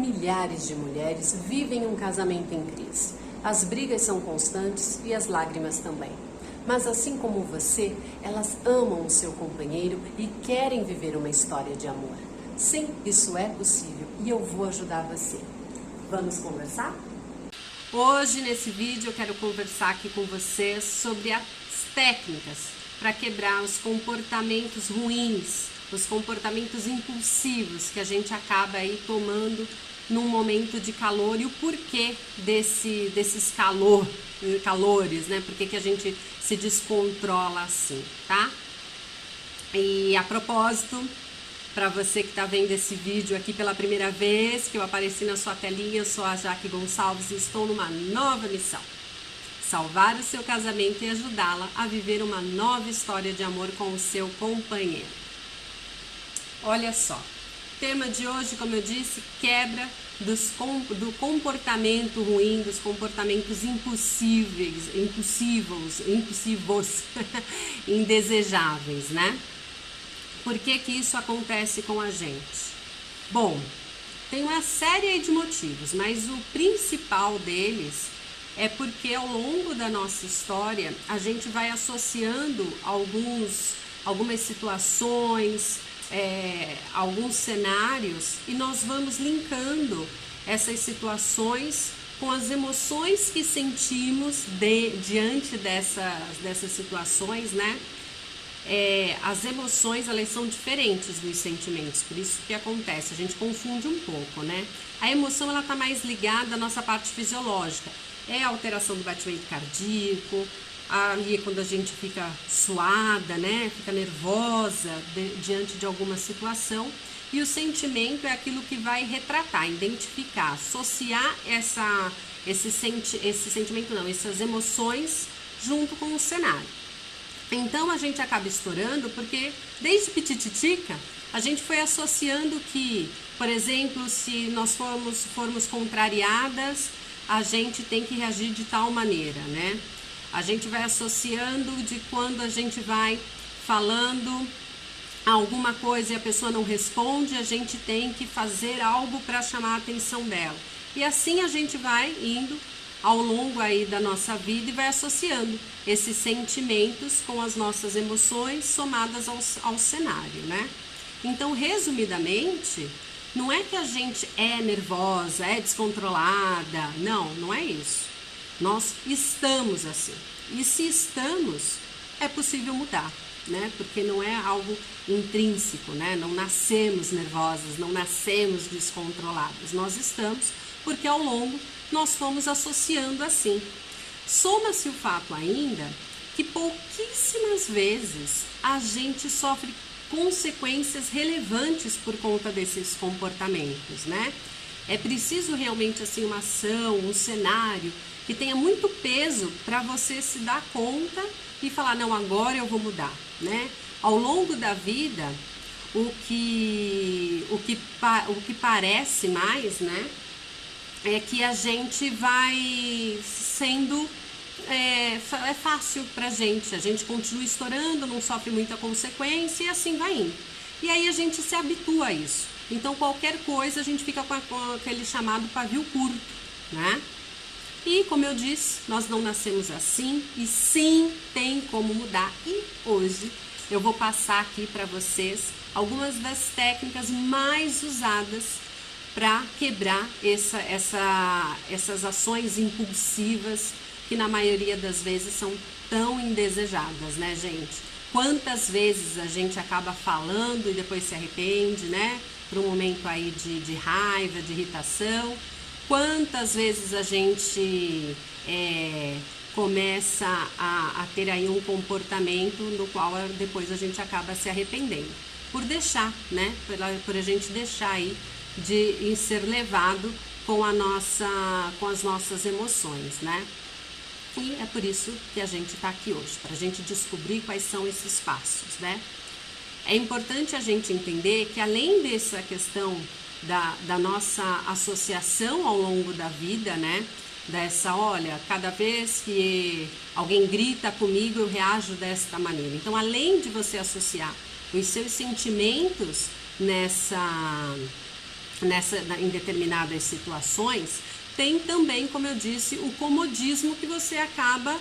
Milhares de mulheres vivem um casamento em crise. As brigas são constantes e as lágrimas também. Mas assim como você, elas amam o seu companheiro e querem viver uma história de amor. Sim, isso é possível e eu vou ajudar você. Vamos conversar? Hoje, nesse vídeo, eu quero conversar aqui com você sobre as técnicas para quebrar os comportamentos ruins, os comportamentos impulsivos que a gente acaba aí tomando num momento de calor e o porquê desses calores, né? Por que a gente se descontrola assim, tá? E a propósito, para você que está vendo esse vídeo aqui pela primeira vez, que eu apareci na sua telinha, eu sou a Jaque Gonçalves e estou numa nova missão. Salvar o seu casamento e ajudá-la a viver uma nova história de amor com o seu companheiro. Olha só, tema de hoje, como eu disse, quebra do comportamento ruim, dos comportamentos impulsivos, indesejáveis, né? Por que isso acontece com a gente? Bom, tem uma série de motivos, mas o principal deles é porque ao longo da nossa história a gente vai associando algumas situações, alguns cenários e nós vamos linkando essas situações com as emoções que sentimos diante dessas situações, né? As emoções, elas são diferentes dos sentimentos, por isso que acontece, a gente confunde um pouco, né? A emoção, ela tá mais ligada à nossa parte fisiológica, é a alteração do batimento cardíaco, ali quando a gente fica suada, né? Fica nervosa diante de alguma situação, e o sentimento é aquilo que vai retratar, identificar, associar essas emoções junto com o cenário. Então a gente acaba estourando porque desde pitititica a gente foi associando que, por exemplo, se nós formos contrariadas, a gente tem que reagir de tal maneira, né? A gente vai associando de quando a gente vai falando alguma coisa e a pessoa não responde, a gente tem que fazer algo para chamar a atenção dela. E assim a gente vai indo ao longo aí da nossa vida e vai associando esses sentimentos com as nossas emoções somadas ao cenário, né? Então, resumidamente, não é que a gente é nervosa, é descontrolada, não é isso. Nós estamos assim. E se estamos, é possível mudar, né? Porque não é algo intrínseco, né? Não nascemos nervosas, não nascemos descontroladas. Nós estamos porque ao longo nós fomos associando assim. Soma-se o fato ainda que pouquíssimas vezes a gente sofre consequências relevantes por conta desses comportamentos, né? É preciso realmente assim uma ação, um cenário que tenha muito peso para você se dar conta e falar, não, agora eu vou mudar, né? Ao longo da vida, o que parece mais, né, é que a gente vai sendo é fácil pra gente, a gente continua estourando, não sofre muita consequência e assim vai indo. E aí a gente se habitua a isso. Então qualquer coisa a gente fica com aquele chamado pavio curto, né? E como eu disse, nós não nascemos assim e sim tem como mudar. E hoje eu vou passar aqui para vocês algumas das técnicas mais usadas para quebrar essas ações impulsivas que na maioria das vezes são tão indesejadas, né, gente? Quantas vezes a gente acaba falando e depois se arrepende, né? Por um momento aí de raiva, de irritação. Quantas vezes a gente começa a ter aí um comportamento no qual depois a gente acaba se arrependendo. Por deixar, né? Por a gente deixar aí de ser levado com as nossas emoções, né? E é por isso que a gente está aqui hoje, para a gente descobrir quais são esses passos, né? É importante a gente entender que além dessa questão da nossa associação ao longo da vida, né? Olha, cada vez que alguém grita comigo, eu reajo desta maneira. Então, além de você associar os seus sentimentos em determinadas situações, tem também, como eu disse, o comodismo que você acaba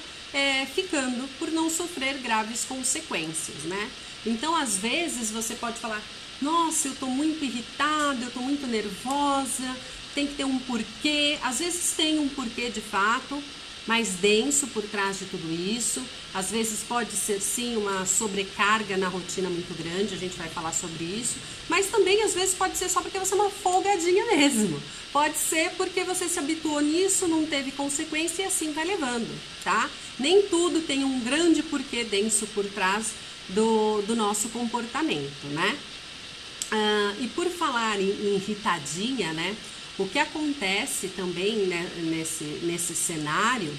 ficando por não sofrer graves consequências, né? Então, às vezes, você pode falar, nossa, eu estou muito irritada, eu estou muito nervosa, tem que ter um porquê. Às vezes tem um porquê de fato, mais denso por trás de tudo isso. Às vezes pode ser sim uma sobrecarga na rotina muito grande, a gente vai falar sobre isso. Mas também às vezes pode ser só porque você é uma folgadinha mesmo. Pode ser porque você se habituou nisso, não teve consequência e assim vai levando, tá? Nem tudo tem um grande porquê denso por trás do nosso comportamento, né? E por falar em irritadinha, né? O que acontece também, né, nesse cenário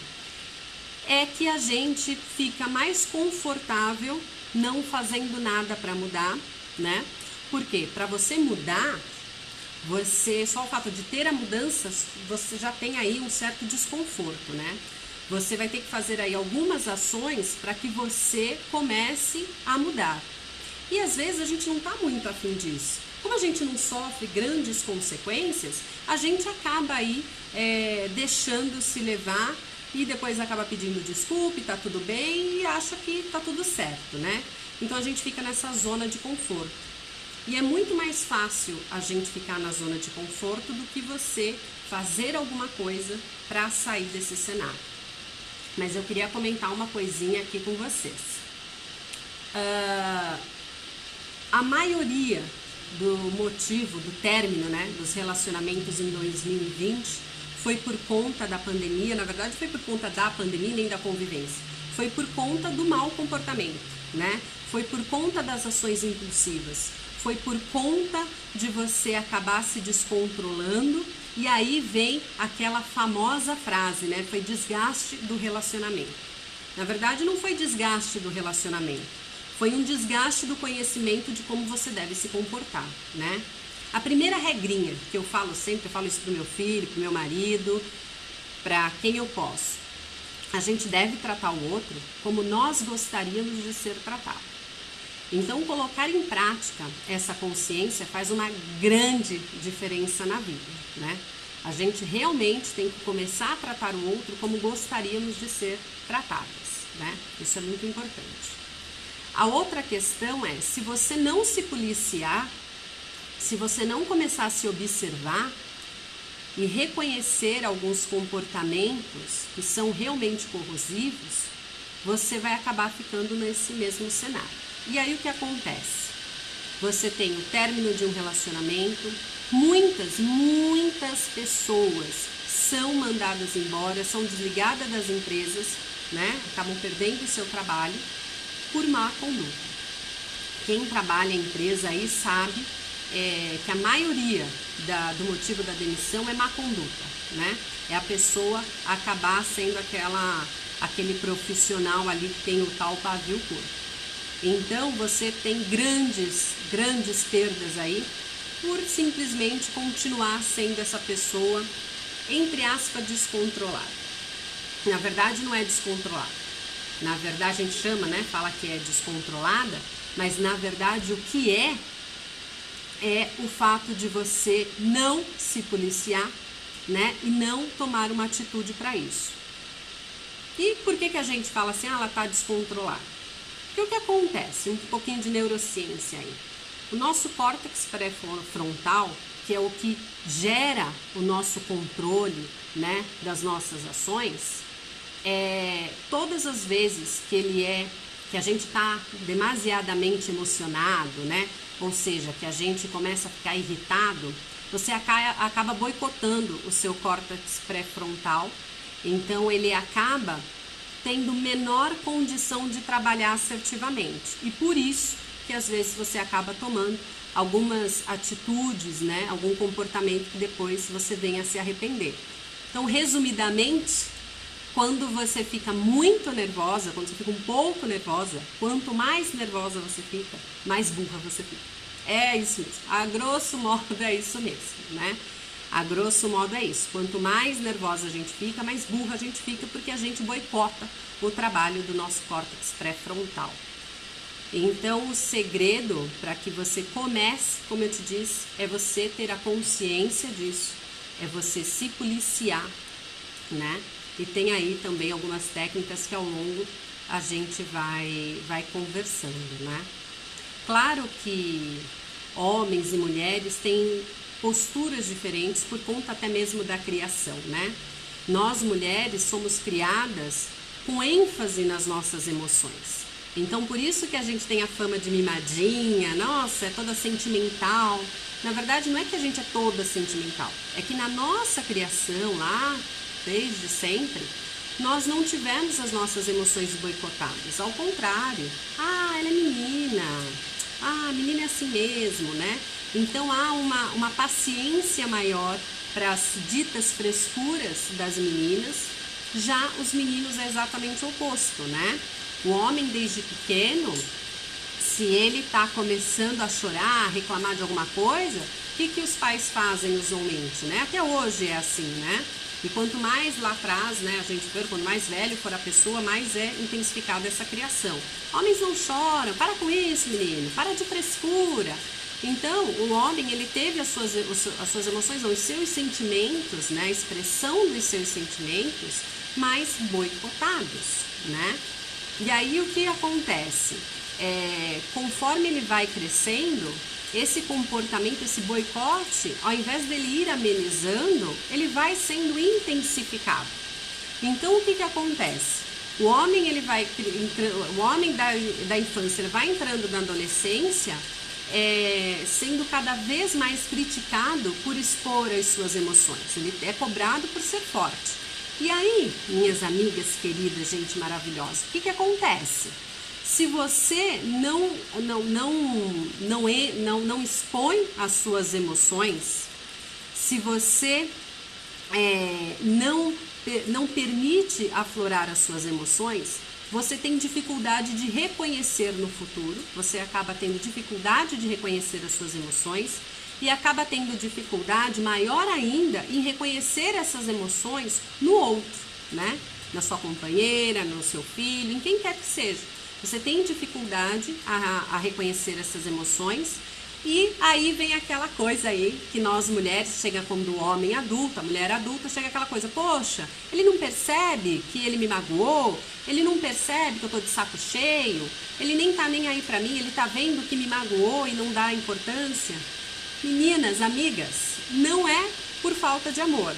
é que a gente fica mais confortável não fazendo nada para mudar, né? Porque para você mudar, só o fato de ter a mudança, você já tem aí um certo desconforto, né? Você vai ter que fazer aí algumas ações para que você comece a mudar. E às vezes a gente não está muito afim disso. Como a gente não sofre grandes consequências, a gente acaba aí deixando-se levar e depois acaba pedindo desculpa, tá tudo bem e acha que tá tudo certo, né? Então a gente fica nessa zona de conforto. E é muito mais fácil a gente ficar na zona de conforto do que você fazer alguma coisa para sair desse cenário. Mas eu queria comentar uma coisinha aqui com vocês. A maioria do motivo do término, né, dos relacionamentos em 2020 foi por conta da pandemia. Na verdade, foi por conta da pandemia, nem da convivência. Foi por conta do mau comportamento, né? Foi por conta das ações impulsivas. Foi por conta de você acabar se descontrolando. E aí vem aquela famosa frase, né? Foi desgaste do relacionamento. Na verdade, não foi desgaste do relacionamento. Foi um desgaste do conhecimento de como você deve se comportar, né? A primeira regrinha que eu falo sempre, eu falo isso pro meu filho, pro meu marido, para quem eu posso. A gente deve tratar o outro como nós gostaríamos de ser tratado. Então, colocar em prática essa consciência faz uma grande diferença na vida, né? A gente realmente tem que começar a tratar o outro como gostaríamos de ser tratadas, né? Isso é muito importante. A outra questão é, se você não se policiar, se você não começar a se observar e reconhecer alguns comportamentos que são realmente corrosivos, você vai acabar ficando nesse mesmo cenário. E aí o que acontece? Você tem o término de um relacionamento, muitas pessoas são mandadas embora, são desligadas das empresas, né? Acabam perdendo o seu trabalho por má conduta. Quem trabalha em empresa aí sabe que a maioria do motivo da demissão é má conduta, né? É a pessoa acabar sendo aquele profissional ali que tem o tal pavio curto. Então você tem grandes perdas aí por simplesmente continuar sendo essa pessoa, entre aspas, descontrolada. Na verdade não é descontrolada. Na verdade a gente chama, né? Fala que é descontrolada, mas na verdade o que é o fato de você não se policiar, né? E não tomar uma atitude para isso. E por que a gente fala assim, ela está descontrolada? Porque o que acontece? Um pouquinho de neurociência aí. O nosso córtex pré-frontal, que é o que gera o nosso controle, né, das nossas ações, todas as vezes que a gente está demasiadamente emocionado, né, ou seja, que a gente começa a ficar irritado, você acaba boicotando o seu córtex pré-frontal, então ele acaba tendo menor condição de trabalhar assertivamente. E por isso que às vezes você acaba tomando algumas atitudes, né, algum comportamento que depois você venha a se arrepender. Então, resumidamente, quando você fica muito nervosa, quando você fica um pouco nervosa, quanto mais nervosa você fica, mais burra você fica. É isso mesmo. A grosso modo é isso mesmo, né? A grosso modo é isso. Quanto mais nervosa a gente fica, mais burra a gente fica, porque a gente boicota o trabalho do nosso córtex pré-frontal. Então, o segredo para que você comece, como eu te disse, é você ter a consciência disso, é você se policiar, né? E tem aí também algumas técnicas que ao longo a gente vai conversando, né? Claro que homens e mulheres têm posturas diferentes por conta até mesmo da criação, né? Nós mulheres somos criadas com ênfase nas nossas emoções. Então, por isso que a gente tem a fama de mimadinha, nossa, é toda sentimental. Na verdade, não é que a gente é toda sentimental, é que na nossa criação lá, desde sempre, nós não tivemos as nossas emoções boicotadas. Ao contrário, ela é menina, a menina é assim mesmo, né? Então, há uma paciência maior para as ditas frescuras das meninas. Já os meninos é exatamente o oposto, né? O homem desde pequeno, se ele está começando a chorar, a reclamar de alguma coisa, o que os pais fazem usualmente, né? Até hoje é assim, né? E quanto mais lá atrás, né, a gente vê, quanto mais velho for a pessoa, mais é intensificada essa criação. Homens não choram, para com isso, menino, para de frescura. Então, o homem, ele teve as suas emoções, não, os seus sentimentos, né, a expressão dos seus sentimentos mais boicotados, né? E aí o que acontece? Conforme ele vai crescendo, esse comportamento, esse boicote, ao invés dele ir amenizando, ele vai sendo intensificado. Então o que acontece? O homem, o homem da infância, ele vai entrando na adolescência, sendo cada vez mais criticado por expor as suas emoções. Ele é cobrado por ser forte. E aí, minhas amigas queridas, gente maravilhosa, o que acontece? Se você não expõe as suas emoções, se você não permite aflorar as suas emoções, você tem dificuldade de reconhecer no futuro, você acaba tendo dificuldade de reconhecer as suas emoções e acaba tendo dificuldade maior ainda em reconhecer essas emoções no outro, né? Na sua companheira, no seu filho, em quem quer que seja. Você tem dificuldade a reconhecer essas emoções e aí vem aquela coisa aí que nós mulheres, chega quando o homem adulto, a mulher adulta, chega aquela coisa, poxa, ele não percebe que ele me magoou, ele não percebe que eu tô de saco cheio, ele nem tá nem aí pra mim, ele tá vendo que me magoou e não dá importância. Meninas, amigas, não é por falta de amor,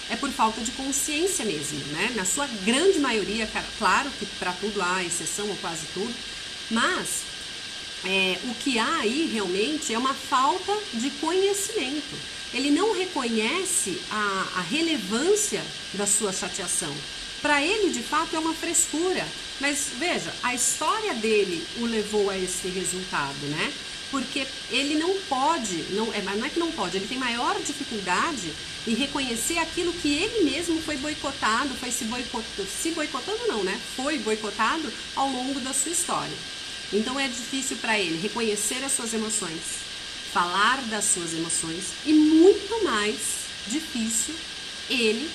é por falta de consciência mesmo, né? Na sua grande maioria, claro que para tudo há exceção ou quase tudo, mas o que há aí realmente é uma falta de conhecimento. Ele não reconhece a relevância da sua chateação. Para ele, de fato, é uma frescura. Mas veja, a história dele o levou a esse resultado, né? Porque ele não pode, não é que não pode, ele tem maior dificuldade em reconhecer aquilo que ele mesmo foi boicotado, se boicotando não, né? Foi boicotado ao longo da sua história. Então é difícil para ele reconhecer as suas emoções, falar das suas emoções e muito mais difícil ele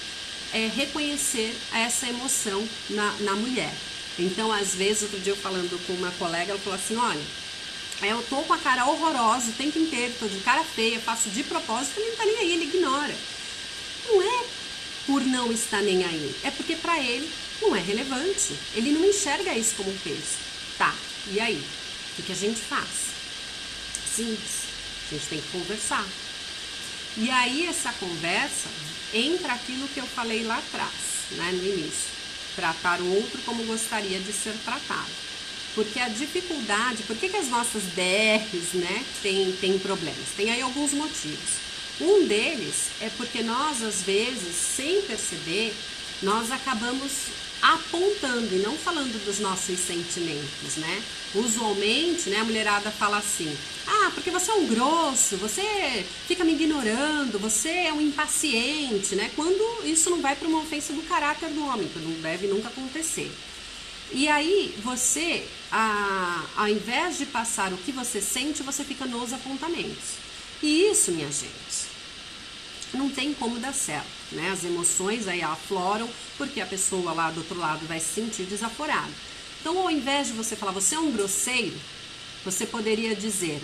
reconhecer essa emoção na mulher. Então, às vezes, outro dia eu falando com uma colega, ela falou assim, olha, eu tô com a cara horrorosa o tempo inteiro, tô de cara feia, faço de propósito, ele não tá nem aí, ele ignora. Não é por não estar nem aí, é porque pra ele não é relevante, ele não enxerga isso como um peso. Tá, e aí? O que a gente faz? Simples, a gente tem que conversar. E aí essa conversa entra aquilo que eu falei lá atrás, né, no início. Tratar o outro como gostaria de ser tratado. Porque a dificuldade, por que as nossas DRs, né, tem problemas? Tem aí alguns motivos. Um deles é porque nós, às vezes, sem perceber, nós acabamos apontando e não falando dos nossos sentimentos, né? Usualmente, né, a mulherada fala assim, porque você é um grosso, você fica me ignorando, você é um impaciente, né? Quando isso não vai para uma ofensa do caráter do homem, que não deve nunca acontecer. E aí você, ao invés de passar o que você sente, você fica nos apontamentos. E isso, minha gente, não tem como dar certo, né? As emoções aí afloram porque a pessoa lá do outro lado vai se sentir desaforada. Então, ao invés de você falar, você é um grosseiro, você poderia dizer,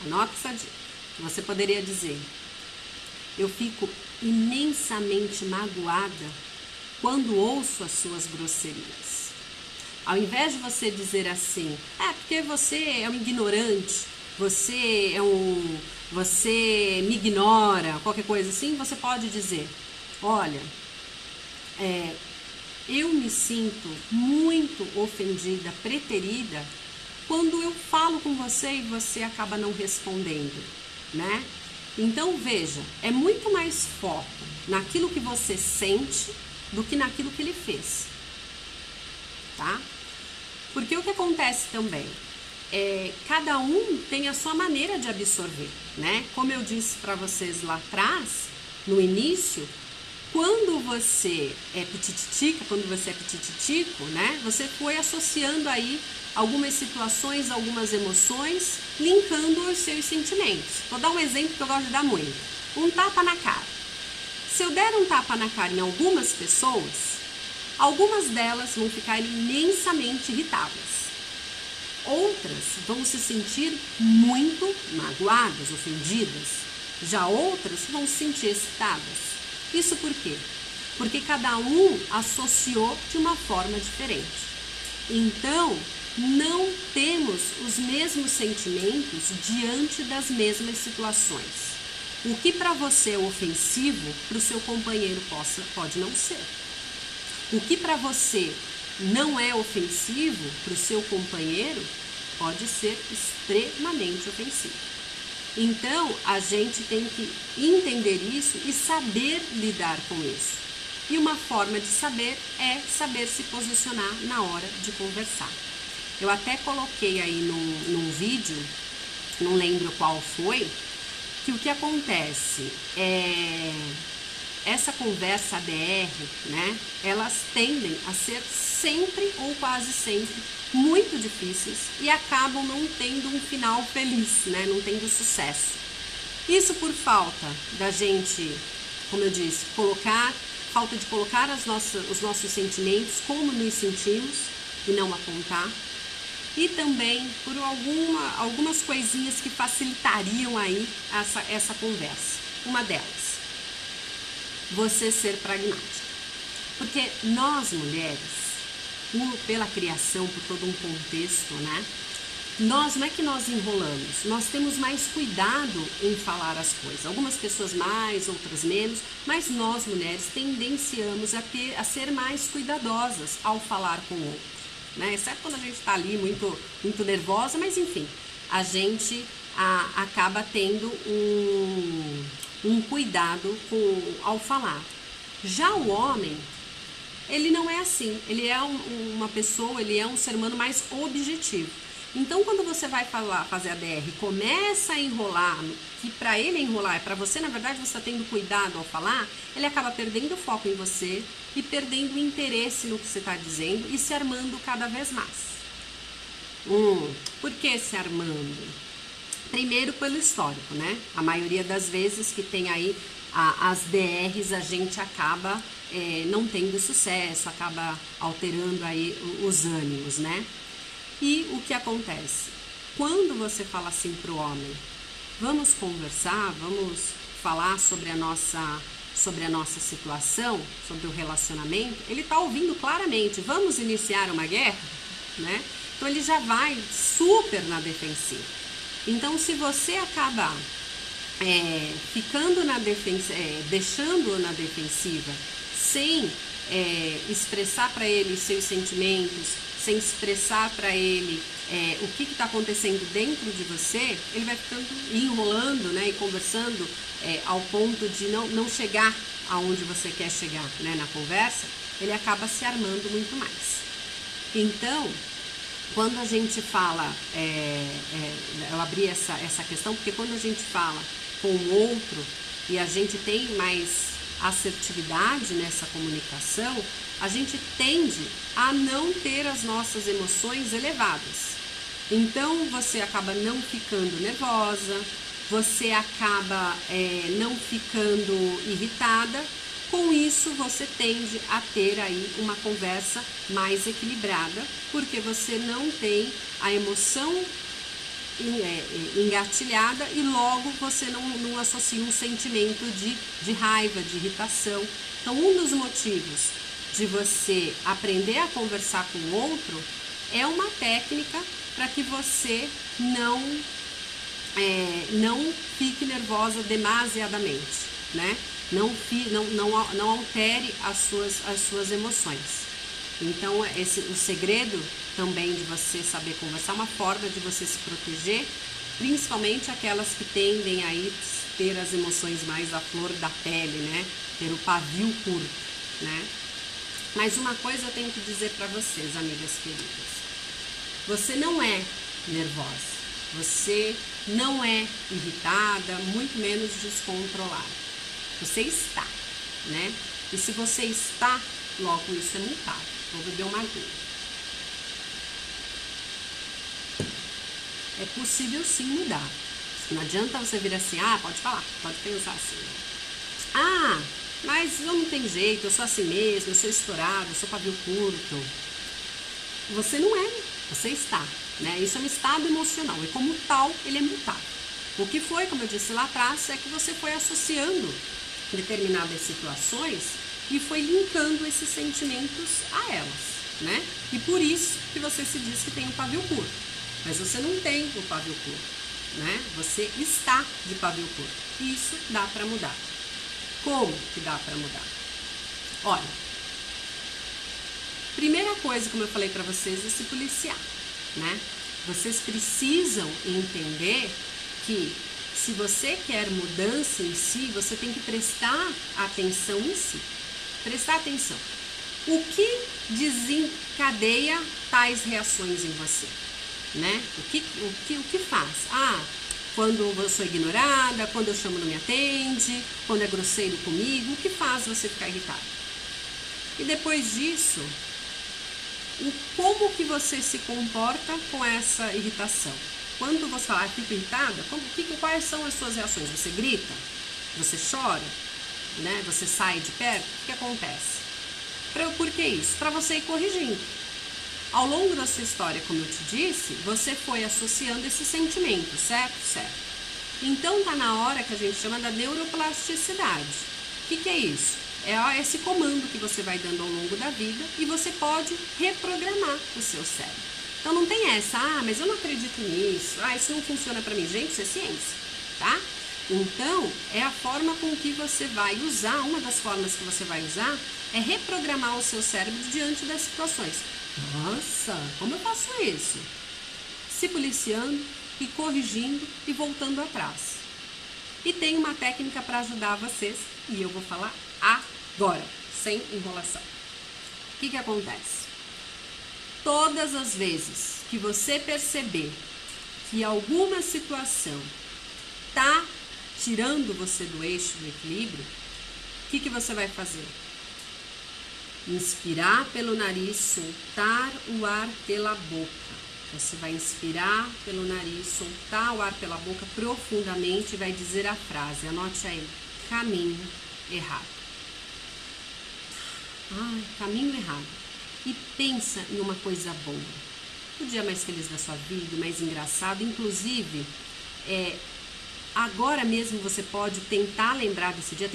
anota essa dica, você poderia dizer: eu fico imensamente magoada quando ouço as suas grosserias. Ao invés de você dizer assim, porque você é um ignorante, você me ignora, qualquer coisa assim, você pode dizer: olha, eu me sinto muito ofendida, preterida, quando eu falo com você e você acaba não respondendo, né? Então, veja, é muito mais foco naquilo que você sente do que naquilo que ele fez, tá? Porque o que acontece também, cada um tem a sua maneira de absorver, né? Como eu disse para vocês lá atrás, no início, quando você é pitititico, né? Você foi associando aí algumas situações, algumas emoções, linkando os seus sentimentos. Vou dar um exemplo que eu gosto de dar muito. Um tapa na cara. Se eu der um tapa na cara em algumas pessoas, algumas delas vão ficar imensamente irritadas. Outras vão se sentir muito magoadas, ofendidas. Já outras vão se sentir excitadas. Isso por quê? Porque cada um associou de uma forma diferente. Então, não temos os mesmos sentimentos diante das mesmas situações. O que para você é ofensivo, para o seu companheiro pode não ser. O que para você não é ofensivo, para o seu companheiro pode ser extremamente ofensivo. Então, a gente tem que entender isso e saber lidar com isso. E uma forma de saber é saber se posicionar na hora de conversar. Eu até coloquei aí num vídeo, não lembro qual foi, que o que acontece é essa conversa ADR, né? Elas tendem a ser sempre ou quase sempre muito difíceis e acabam não tendo um final feliz, né? Não tendo sucesso. Isso por falta da gente, como eu disse, falta de colocar os nossos sentimentos, como nos sentimos e não apontar. E também por algumas coisinhas que facilitariam aí essa conversa. Uma delas, você ser pragmática. Porque nós mulheres, pela criação, por todo um contexto, né? Não é que nós enrolamos, nós temos mais cuidado em falar as coisas. Algumas pessoas mais, outras menos, mas nós mulheres tendenciamos a ser mais cuidadosas ao falar com o outro, né? Exceto quando a gente está ali muito nervosa, mas enfim, a gente acaba tendo um cuidado ao falar. Já o homem, ele não é assim, ele é uma pessoa, ele é um ser humano mais objetivo. Então, quando você vai fazer a DR, começa a enrolar, que para ele enrolar, para você, na verdade, você está tendo cuidado ao falar, ele acaba perdendo o foco em você e perdendo o interesse no que você está dizendo e se armando cada vez mais. Por que se armando? Primeiro, pelo histórico, né? A maioria das vezes que tem aí as DRs, a gente acaba não tendo sucesso, acaba alterando aí os ânimos, né? E o que acontece? Quando você fala assim para o homem, vamos conversar, vamos falar sobre a nossa situação, sobre o relacionamento, ele está ouvindo claramente, vamos iniciar uma guerra, né? Então ele já vai super na defensiva. Então, se você acaba ficando na defensiva, deixando na defensiva, sem expressar para ele os seus sentimentos, sem expressar para ele o que está acontecendo dentro de você, ele vai ficando enrolando, né, e conversando ao ponto de não chegar aonde você quer chegar, né, na conversa, ele acaba se armando muito mais. Então, quando a gente fala, eu abri essa questão, porque quando a gente fala com o outro e a gente tem mais assertividade nessa comunicação, a gente tende a não ter as nossas emoções elevadas. Então, você acaba não ficando nervosa, você acaba não ficando irritada. Com isso, você tende a ter aí uma conversa mais equilibrada, porque você não tem a emoção engatilhada e logo você não associa um sentimento de raiva, de irritação. Então, um dos motivos de você aprender a conversar com o outro é uma técnica para que você não fique nervosa demasiadamente, né? Não altere as suas emoções. Então, o segredo também de você saber conversar é uma forma de você se proteger, principalmente aquelas que tendem a ter as emoções mais à flor da pele, né? Ter o pavio curto, né? Mas uma coisa eu tenho que dizer para vocês, amigas queridas. Você não é nervosa, você não é irritada, muito menos descontrolada. Você está, né? E se você está, logo isso é mutável. Vou beber uma aguinha. É possível sim mudar. Não adianta você vir assim, pode falar, pode pensar assim. Mas eu não tenho jeito, eu sou assim mesmo, eu sou estourado, eu sou pavio curto. Você não é, você está, né? Isso é um estado emocional e como tal, ele é mutável. O que foi, como eu disse lá atrás, é que você foi associando determinadas situações e foi linkando esses sentimentos a elas, né? E por isso que você se diz que tem um pavio curto, mas você não tem o pavio curto, né? Você está de pavio curto. Isso dá para mudar. Como que dá para mudar? Olha, primeira coisa, como eu falei para vocês, é se policiar, né? Vocês precisam entender que se você quer mudança em si, você tem que prestar atenção em si. Prestar atenção. O que desencadeia tais reações em você, né? O que faz? Quando eu sou ignorada, quando eu chamo não me atende, quando é grosseiro comigo, o que faz você ficar irritado? E depois disso, como que você se comporta com essa irritação? Quando você fala, fico irritada, quais são as suas reações? Você grita? Você chora? Né? Você sai de perto? O que acontece? Por que isso? Para você ir corrigindo. Ao longo da sua história, como eu te disse, você foi associando esses sentimentos, certo? Certo. Então, tá na hora que a gente chama da neuroplasticidade. O que é isso? É esse comando que você vai dando ao longo da vida e você pode reprogramar o seu cérebro. Então, não tem essa, mas eu não acredito nisso, isso não funciona para mim. Gente, isso é ciência, tá? Então, é a forma com que você vai usar, uma das formas que você vai usar é reprogramar o seu cérebro diante das situações. Nossa, como eu faço isso? Se policiando e corrigindo e voltando atrás. E tem uma técnica para ajudar vocês e eu vou falar agora, sem enrolação. O que acontece? Todas as vezes que você perceber que alguma situação está tirando você do eixo do equilíbrio, o que você vai fazer? Inspirar pelo nariz, soltar o ar pela boca. Você vai inspirar pelo nariz, soltar o ar pela boca profundamente e vai dizer a frase, anote aí, caminho errado. Caminho errado. E pensa em uma coisa boa. O dia mais feliz da sua vida, mais engraçado. Inclusive, agora mesmo você pode tentar lembrar desse dia,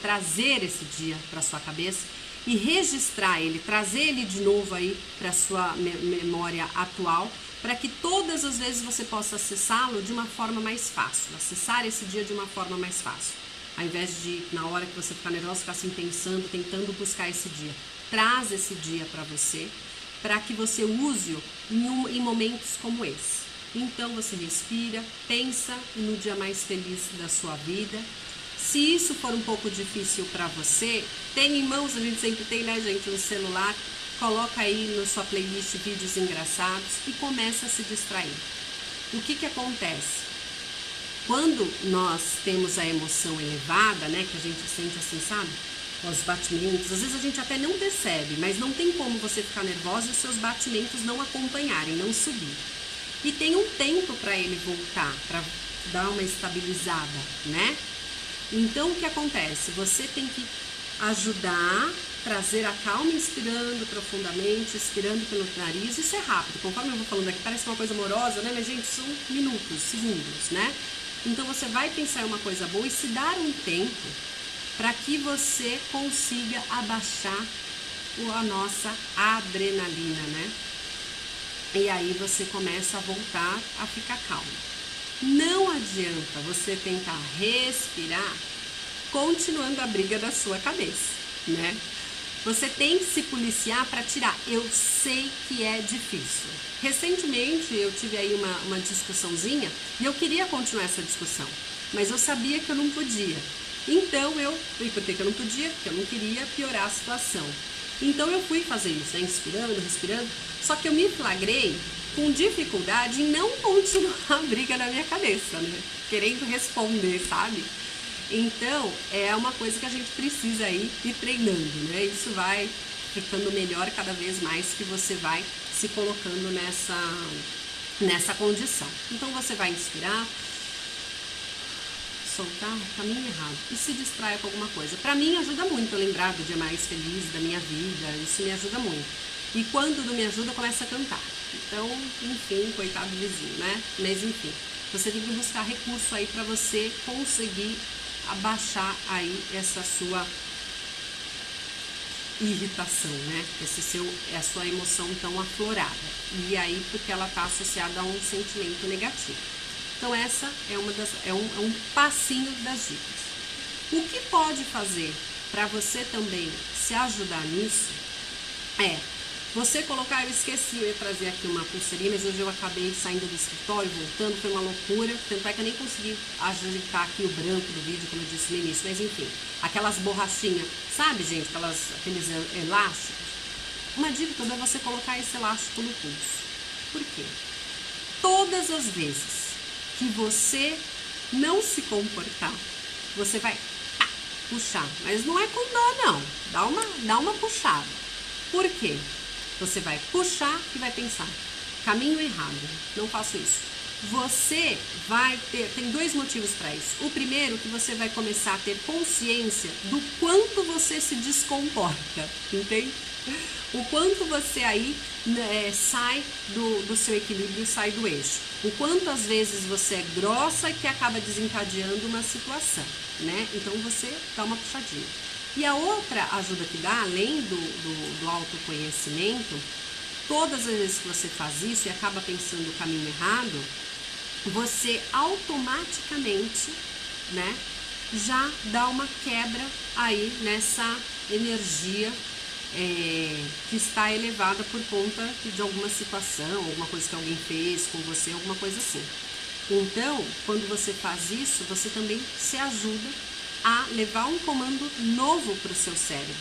trazer esse dia para sua cabeça e registrar ele, trazer ele de novo aí para sua memória atual, para que todas as vezes você possa acessá-lo de uma forma mais fácil, acessar esse dia de uma forma mais fácil, ao invés de, na hora que você ficar nervoso, ficar assim pensando, tentando buscar esse dia. Traz esse dia para você, para que você use-o em momentos como esse. Então você respira, pensa no dia mais feliz da sua vida. Se isso for um pouco difícil para você, tem em mãos, a gente sempre tem, né, gente, no celular, coloca aí na sua playlist vídeos engraçados e começa a se distrair. O que acontece? Quando nós temos a emoção elevada, né, que a gente sente assim, sabe, os batimentos, às vezes a gente até não percebe, mas não tem como você ficar nervosa e os seus batimentos não acompanharem, não subir. E tem um tempo para ele voltar, para dar uma estabilizada, né? Então, o que acontece? Você tem que ajudar, trazer a calma, inspirando profundamente, expirando pelo nariz. Isso é rápido, conforme eu vou falando aqui, parece uma coisa amorosa, né? Mas, gente, são minutos, segundos, né? Então, você vai pensar em uma coisa boa e se dar um tempo para que você consiga abaixar a nossa adrenalina, né? E aí você começa a voltar a ficar calmo. Não adianta você tentar respirar continuando a briga da sua cabeça, né? Você tem que se policiar para tirar. Eu sei que é difícil. Recentemente eu tive aí uma discussãozinha e eu queria continuar essa discussão, mas eu sabia que eu não podia. Então e por que eu não podia? Porque eu não queria piorar a situação. Então eu fui fazer isso, né? Inspirando, respirando, só que eu me flagrei com dificuldade em não continuar a briga na minha cabeça, né? Querendo responder, sabe? Então, é uma coisa que a gente precisa aí ir treinando, né? Isso vai ficando melhor cada vez mais que você vai se colocando nessa condição. Então, você vai inspirar, soltar, caminho errado e se distraia com alguma coisa. Pra mim, ajuda muito eu lembrar do dia mais feliz da minha vida, isso me ajuda muito. E quando não me ajuda, eu começo a cantar. Então, enfim, coitado do vizinho, né? Mas, enfim, você tem que buscar recurso aí pra você conseguir abaixar aí essa sua irritação, né? A sua emoção tão aflorada. E aí, porque ela está associada a um sentimento negativo. Então, essa é um passinho das dicas. O que pode fazer para você também se ajudar nisso é você colocar, eu esqueci, eu ia trazer aqui uma pulseirinha, mas hoje eu acabei saindo do escritório, voltando, foi uma loucura, tanto é que eu nem consegui ajeitar aqui o branco do vídeo, como eu disse no início, mas enfim, aquelas borrachinhas, sabe, gente, aqueles elásticos? Uma dica que eu dou é você colocar esse elástico no pulso. Por quê? Todas as vezes que você não se comportar, você vai puxar, mas não é com dó não, dá uma puxada. Por quê? Você vai puxar e vai pensar, caminho errado, não faço isso. Você vai ter, tem dois motivos para isso. O primeiro, que você vai começar a ter consciência do quanto você se descomporta, entende? O quanto você aí sai do seu equilíbrio, sai do eixo. O quanto às vezes você é grossa que acaba desencadeando uma situação, né? Então você dá uma puxadinha. E a outra ajuda que dá, além do autoconhecimento, todas as vezes que você faz isso e acaba pensando o caminho errado, você automaticamente, né, já dá uma quebra aí nessa energia que está elevada por conta de alguma situação, alguma coisa que alguém fez com você, alguma coisa assim. Então, quando você faz isso, você também se ajuda a levar um comando novo para o seu cérebro,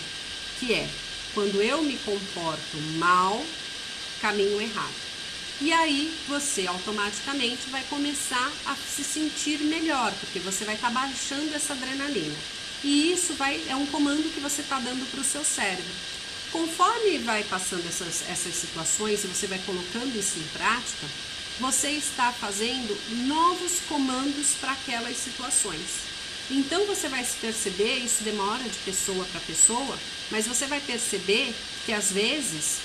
que é, quando eu me comporto mal, caminho errado. E aí você automaticamente vai começar a se sentir melhor, porque você vai estar baixando essa adrenalina. E isso é um comando que você está dando para o seu cérebro. Conforme vai passando essas situações e você vai colocando isso em prática, você está fazendo novos comandos para aquelas situações. Então você vai se perceber, isso demora de pessoa para pessoa, mas você vai perceber que às vezes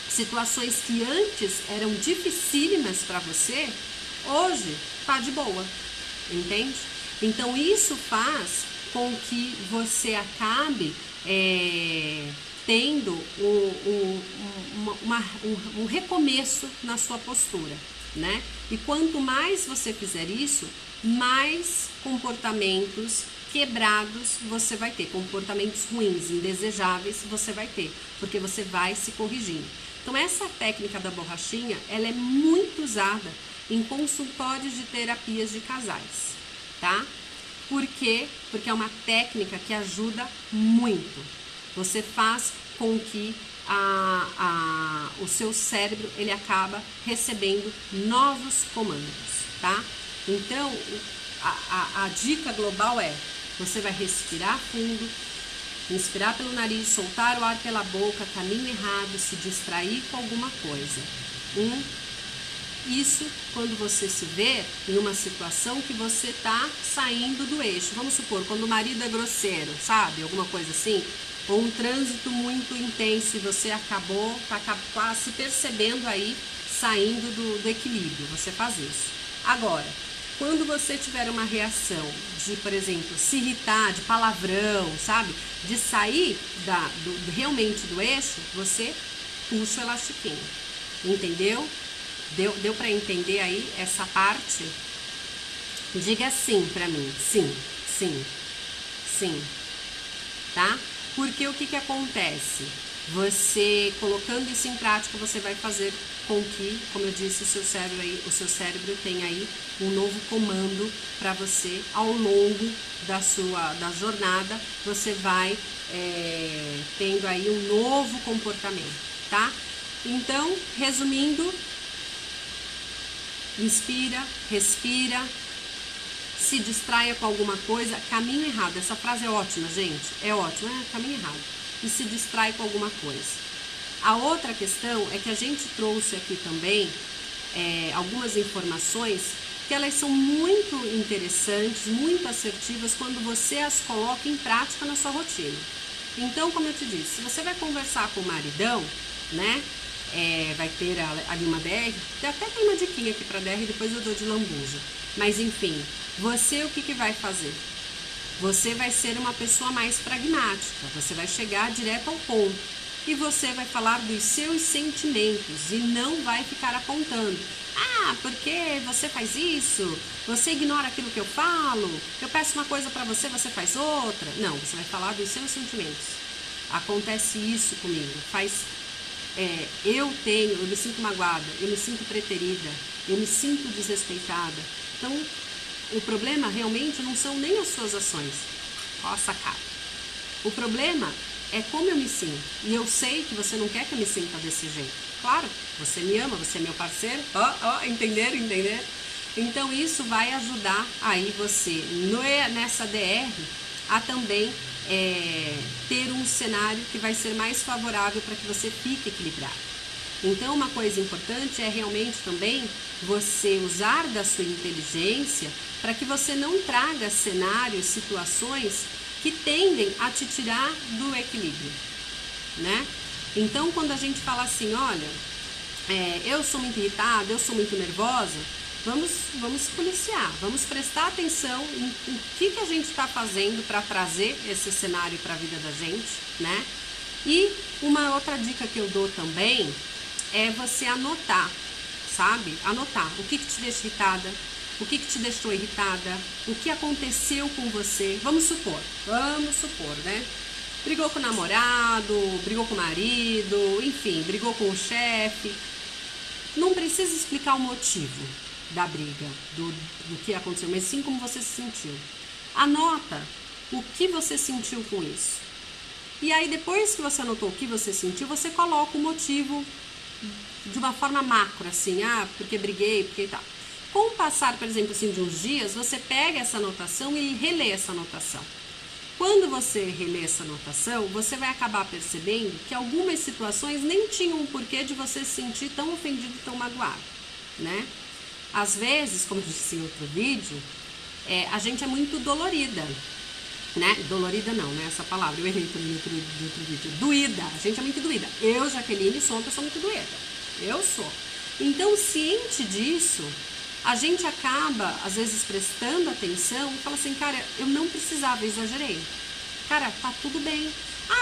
situações que antes eram dificílimas para você, hoje tá de boa, entende? Então isso faz com que você acabe tendo um recomeço na sua postura, né? E quanto mais você fizer isso, mais comportamentos quebrados você vai ter, comportamentos ruins, indesejáveis você vai ter, porque você vai se corrigindo. Então essa técnica da borrachinha, ela é muito usada em consultórios de terapias de casais, tá? Por quê? Porque é uma técnica que ajuda muito. Você faz com que o seu cérebro ele acaba recebendo novos comandos, tá? Então, a dica global é, você vai respirar fundo, inspirar pelo nariz, soltar o ar pela boca, caminho errado, se distrair com alguma coisa. 1, Isso quando você se vê em uma situação que você está saindo do eixo. Vamos supor, quando o marido é grosseiro, sabe? Alguma coisa assim. Ou um trânsito muito intenso e você tá quase se percebendo aí, saindo do equilíbrio. Você faz isso. Agora, quando você tiver uma reação de, por exemplo, se irritar, de palavrão, sabe? De sair realmente do eixo, você puxa o elastiquinho. Entendeu? Deu para entender aí essa parte? Diga sim para mim. Sim, sim, sim. Tá? Porque o que acontece? Você colocando isso em prática, você vai fazer com que, como eu disse, o seu cérebro tenha aí um novo comando para você ao longo da jornada. Você vai tendo aí um novo comportamento, tá? Então, resumindo, inspira, respira, se distraia com alguma coisa, caminho errado. Essa frase é ótima, gente, é ótima, caminho errado. E se distrai com alguma coisa. A outra questão é que a gente trouxe aqui também algumas informações que elas são muito interessantes, muito assertivas quando você as coloca em prática na sua rotina. Então, como eu te disse, se você vai conversar com o maridão, né, vai ter ali uma DR, até tem uma diquinha aqui para DR, depois eu dou de lambuja. Mas enfim, você o que vai fazer? Você vai ser uma pessoa mais pragmática, você vai chegar direto ao ponto. E você vai falar dos seus sentimentos e não vai ficar apontando. Ah, porque você faz isso? Você ignora aquilo que eu falo? Eu peço uma coisa para você, você faz outra? Não, você vai falar dos seus sentimentos. Acontece isso comigo. Eu me sinto magoada, eu me sinto preterida, eu me sinto desrespeitada. Então, o problema realmente não são nem as suas ações. Ó a sacada. O problema é como eu me sinto. E eu sei que você não quer que eu me sinta desse jeito. Claro, você me ama, você é meu parceiro. Entenderam? Então isso vai ajudar aí você, nessa DR, a também ter um cenário que vai ser mais favorável para que você fique equilibrado. Então uma coisa importante é realmente também você usar da sua inteligência para que você não traga cenários, situações que tendem a te tirar do equilíbrio, né? Então, quando a gente fala assim, olha, eu sou muito irritada, eu sou muito nervosa, vamos se policiar, vamos prestar atenção em que a gente está fazendo para trazer esse cenário para a vida da gente, né? E uma outra dica que eu dou também é você anotar, sabe? Anotar o que te deixa irritada, o que te deixou irritada, o que aconteceu com você. Vamos supor, né? Brigou com o namorado, brigou com o marido, enfim, brigou com o chefe. Não precisa explicar o motivo da briga, do que aconteceu, mas sim como você se sentiu. Anota o que você sentiu com isso. E aí, depois que você anotou o que você sentiu, você coloca o motivo de uma forma macro, assim, porque briguei, porque tal. Com o passar, por exemplo, assim, de uns dias, você pega essa anotação e relê essa anotação. Quando você relê essa anotação, você vai acabar percebendo que algumas situações nem tinham um porquê de você se sentir tão ofendido, tão magoado, né? Às vezes, como eu disse em outro vídeo, a gente é muito dolorida, né? Dolorida não, né? Essa palavra, eu errei no outro vídeo. Doída, a gente é muito doída. Eu, Jaqueline, sou uma pessoa muito doída. Eu sou. Então, ciente disso, a gente acaba, às vezes, prestando atenção e fala assim, cara, eu não precisava, eu exagerei. Cara, tá tudo bem.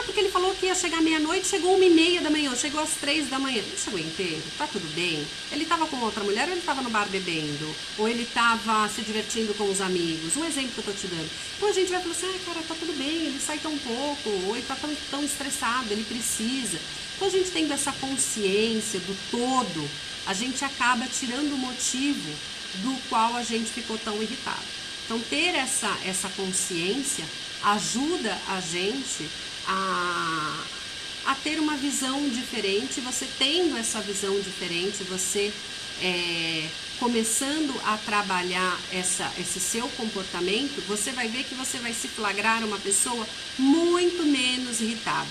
Porque ele falou que ia chegar meia-noite, chegou 1h30 da manhã, chegou às 3 da manhã. Não chegou inteiro, tá tudo bem. Ele tava com outra mulher ou ele tava no bar bebendo? Ou ele tava se divertindo com os amigos? Um exemplo que eu tô te dando. Então a gente vai falar assim, cara, tá tudo bem, ele sai tão pouco, ou ele tá tão estressado, ele precisa. Então a gente tendo essa consciência do todo, a gente acaba tirando o motivo do qual a gente ficou tão irritado. Então, ter essa consciência ajuda a gente a ter uma visão diferente. Você tendo essa visão diferente, você começando a trabalhar esse seu comportamento, você vai ver que você vai se flagrar uma pessoa muito menos irritada.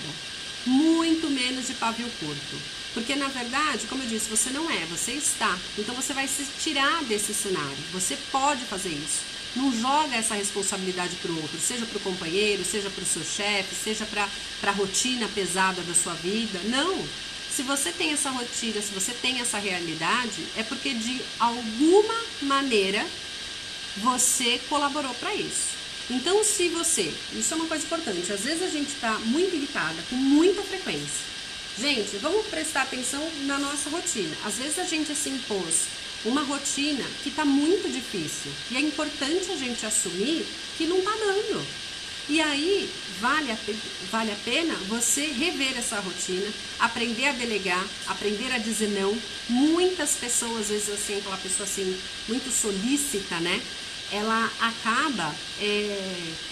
muito menos de pavio curto. Porque, na verdade, como eu disse, você não é, você está. Então, você vai se tirar desse cenário. Você pode fazer isso. Não joga essa responsabilidade para o outro, seja para o companheiro, seja para o seu chefe, seja para a rotina pesada da sua vida. Não. Se você tem essa rotina, se você tem essa realidade, é porque de alguma maneira você colaborou para isso. Então, se você... Isso é uma coisa importante. Às vezes a gente está muito irritada, com muita frequência. Gente, vamos prestar atenção na nossa rotina. Às vezes a gente se impôs uma rotina que está muito difícil. E é importante a gente assumir que não está dando. E aí, vale a pena você rever essa rotina, aprender a delegar, aprender a dizer não. Muitas pessoas, às vezes assim, aquela pessoa assim, muito solícita, né? Ela acaba,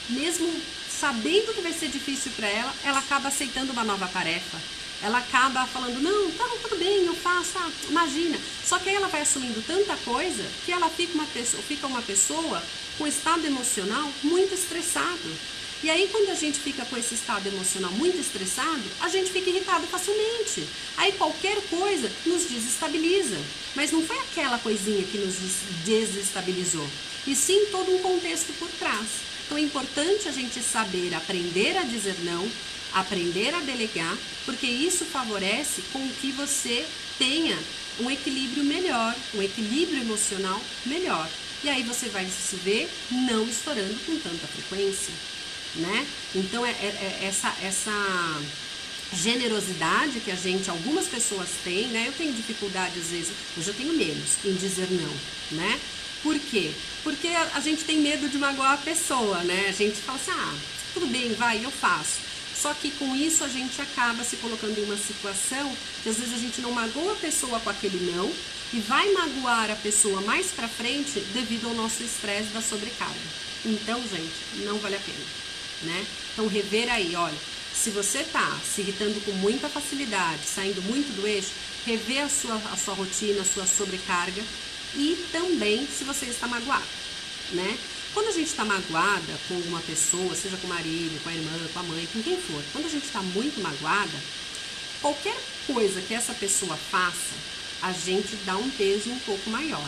mesmo sabendo que vai ser difícil para ela, ela acaba aceitando uma nova tarefa. Ela acaba falando, não, tá, tudo bem, eu faço, imagina. Só que aí ela vai assumindo tanta coisa que ela fica uma pessoa com estado emocional muito estressado. E aí quando a gente fica com esse estado emocional muito estressado, a gente fica irritado facilmente. Aí qualquer coisa nos desestabiliza. Mas não foi aquela coisinha que nos desestabilizou, e sim todo um contexto por trás. Então é importante a gente saber aprender a dizer não, aprender a delegar, porque isso favorece com que você tenha um equilíbrio melhor, um equilíbrio emocional melhor. E aí você vai se ver não estourando com tanta frequência, né? Então essa generosidade que algumas pessoas têm, né? Eu tenho dificuldade às vezes, hoje eu tenho menos em dizer não, né? Por quê? Porque a gente tem medo de magoar a pessoa, né? A gente fala assim, tudo bem, vai, eu faço. Só que com isso a gente acaba se colocando em uma situação que às vezes a gente não magoa a pessoa com aquele não e vai magoar a pessoa mais pra frente devido ao nosso estresse da sobrecarga. Então, gente, não vale a pena, né? Então, rever aí, olha, se você tá se irritando com muita facilidade, saindo muito do eixo, rever a sua rotina, a sua sobrecarga e também se você está magoado, né? Quando a gente está magoada com uma pessoa, seja com o marido, com a irmã, com a mãe, com quem for, quando a gente está muito magoada, qualquer coisa que essa pessoa faça, a gente dá um peso um pouco maior.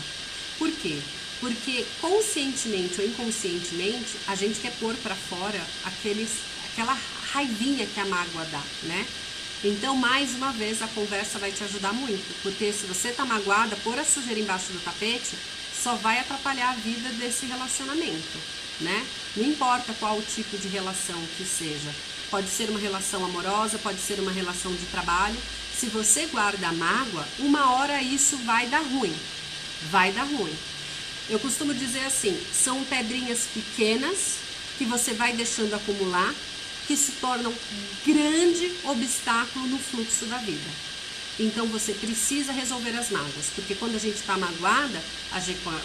Por quê? Porque conscientemente ou inconscientemente, a gente quer pôr para fora aquela raivinha que a mágoa dá, né? Então, mais uma vez, a conversa vai te ajudar muito, porque se você está magoada, pôr a sujeira embaixo do tapete só vai atrapalhar a vida desse relacionamento, né? Não importa qual tipo de relação que seja. Pode ser uma relação amorosa, pode ser uma relação de trabalho. Se você guarda a mágoa, uma hora isso vai dar ruim. Vai dar ruim. Eu costumo dizer assim, são pedrinhas pequenas que você vai deixando acumular, que se tornam um grande obstáculo no fluxo da vida. Então você precisa resolver as mágoas, porque quando a gente está magoada,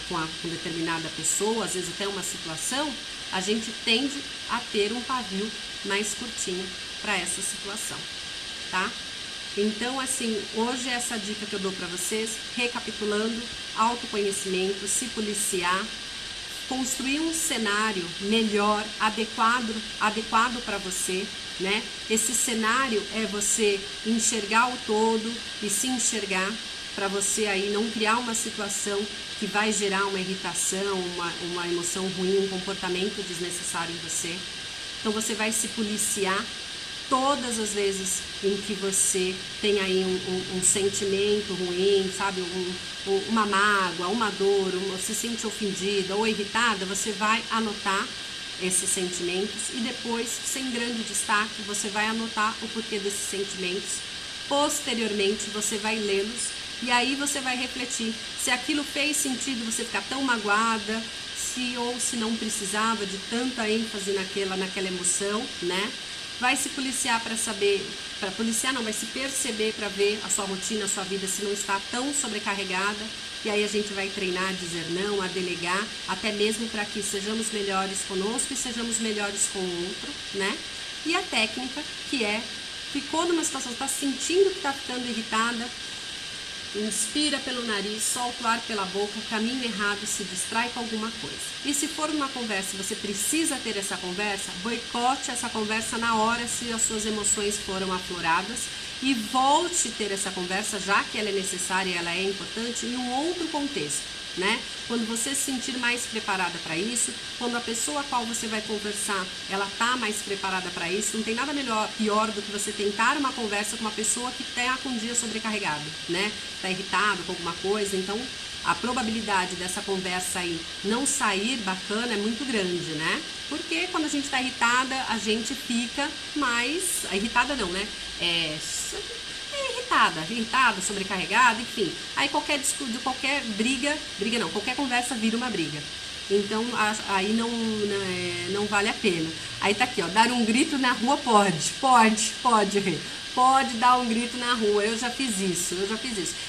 com determinada pessoa, às vezes até uma situação, a gente tende a ter um pavio mais curtinho para essa situação, tá? Então, assim, hoje essa dica que eu dou para vocês, recapitulando, autoconhecimento, se policiar, construir um cenário melhor, adequado para você, né? Esse cenário é você enxergar o todo e se enxergar para você aí não criar uma situação que vai gerar uma irritação, uma emoção ruim, um comportamento desnecessário em você. Então você vai se policiar todas as vezes em que você tem aí um sentimento ruim, sabe, uma mágoa, uma dor, se sente ofendida ou irritada, você vai anotar esses sentimentos e depois, sem grande destaque, você vai anotar o porquê desses sentimentos. Posteriormente, você vai lê-los e aí você vai refletir se aquilo fez sentido você ficar tão magoada, ou se não precisava de tanta ênfase naquela emoção, né? Vai se policiar para saber, vai se perceber para ver a sua rotina, a sua vida, se não está tão sobrecarregada. E aí a gente vai treinar a dizer não, a delegar, até mesmo para que sejamos melhores conosco e sejamos melhores com o outro, né? E a técnica, que ficou numa situação, está sentindo que está ficando irritada, inspira pelo nariz, solta o ar pela boca, caminho errado, se distrai com alguma coisa. E se for uma conversa e você precisa ter essa conversa, boicote essa conversa na hora se as suas emoções foram afloradas e volte a ter essa conversa, já que ela é necessária e ela é importante, em um outro contexto. Né? Quando você se sentir mais preparada para isso, quando a pessoa a qual você vai conversar, ela tá mais preparada para isso, não tem nada pior do que você tentar uma conversa com uma pessoa que tá com o dia sobrecarregado, né? Tá irritado com alguma coisa, então a probabilidade dessa conversa aí não sair bacana é muito grande, né? Porque quando a gente tá irritada, a gente fica mais... Irritada não, né? Irritada, sobrecarregada, enfim. Aí qualquer qualquer conversa vira uma briga. Então aí não vale a pena. Aí tá aqui, ó, dar um grito na rua pode, Rê. Pode dar um grito na rua, eu já fiz isso.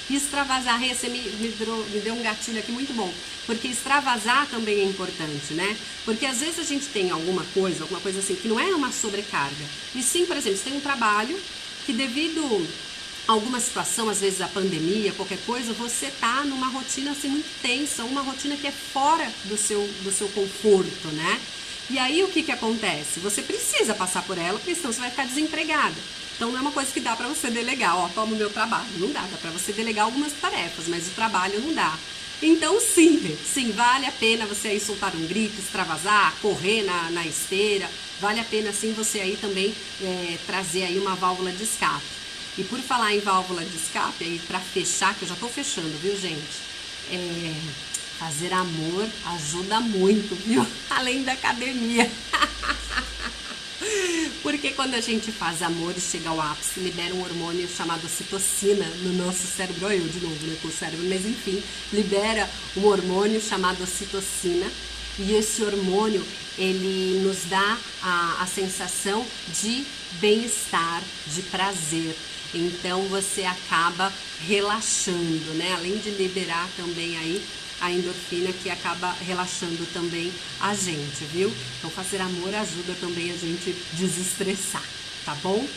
Extravasar, Rê, você me deu um gatilho aqui muito bom, porque extravasar também é importante, né? Porque às vezes a gente tem alguma coisa assim, que não é uma sobrecarga. E sim, por exemplo, você tem um trabalho que devido alguma situação, às vezes a pandemia, qualquer coisa, você tá numa rotina assim muito tensa, uma rotina que é fora do seu conforto, né? E aí o que acontece? Você precisa passar por ela, porque senão você vai ficar desempregada. Então não é uma coisa que dá pra você delegar, ó, toma o meu trabalho. Não dá pra você delegar algumas tarefas, mas o trabalho não dá. Então sim, vale a pena você aí soltar um grito, extravasar, correr na esteira, vale a pena sim você aí também trazer aí uma válvula de escape. E por falar em válvula de escape, aí para fechar, que eu já tô fechando, viu, gente? Fazer amor ajuda muito, viu? Além da academia. Porque quando a gente faz amor e chega ao ápice, libera um hormônio chamado ocitocina no nosso cérebro. Olha eu de novo, né, com o cérebro, mas enfim, libera um hormônio chamado ocitocina. E esse hormônio, ele nos dá a sensação de bem-estar, de prazer. Então você acaba relaxando, né? Além de liberar também aí a endorfina que acaba relaxando também a gente, viu? Então fazer amor ajuda também a gente desestressar, tá bom?